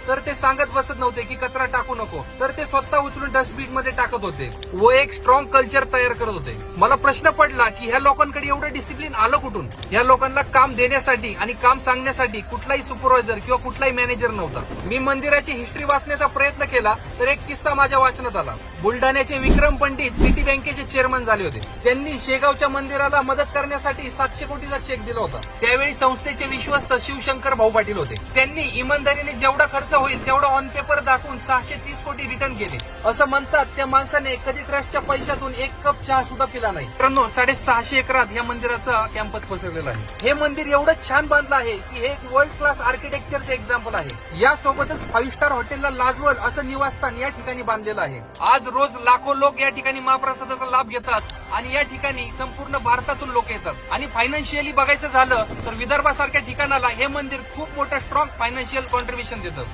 तर ते सांगत बसत नव्हते की कचरा टाकू नको, तर ते स्वतः उचलून डस्टबिन मध्ये टाकत होते व एक स्ट्रॉंग कल्चर तयार करत होते. मला प्रश्न पडला की ह्या लोकांकडे एवढं डिसिप्लिन आलं कुठून? ह्या लोकांना काम देण्यासाठी आणि काम सांगण्यासाठी कुठलाही सुपरवायझर किंवा कुठलाही मॅनेजर नव्हता. मी मंदिराची हिस्ट्री वाचण्याचा प्रयत्न केला तर एक किस्सा माझ्या वाचनात आला. बुलढाण्याचे विक्रम पंडित सिटी बँकेचे चेअरमन झाले होते. त्यांनी शेगावच्या मंदिराला मदत करण्यासाठी 700 कोटीचा चेक दिला होता. त्यावेळी संस्थेचे विश्वस्त शिवशंकर भाऊ पाटील होते. त्यांनी इमानदारीने जेवढा खर्च होईल तेवढा ऑन पेपर दाखवून 630 कोटी रिटर्न केले. असं म्हणतात त्या माणसाने कधी ट्रस्टच्या पैशातून एक कप चहा सुद्धा पिला नाही. मित्रांनो, 650 एकरात या मंदिराचा कॅम्पस पसरलेला आहे. हे मंदिर एवढं छान बांधलं आहे की हे एक वर्ल्ड क्लास आर्किटेक्चरचे एक्झाम्पल आहे. यासोबतच 5 स्टार हॉटेलला लाजवल असं निवासस्थान या ठिकाणी बांधलेलं आहे. आज रोज लाखो लोक या ठिकाणी महाप्रसादाचा लाभ घेतात आणि या ठिकाणी संपूर्ण भारतातून लोक येतात. आणि फायनान्शियली बघायचं झालं तर विदर्भासारख्या ठिकाणाला हे मंदिर खूप मोठं स्ट्रॉंग फायनान्शियल कॉन्ट्रीब्युशन देतं.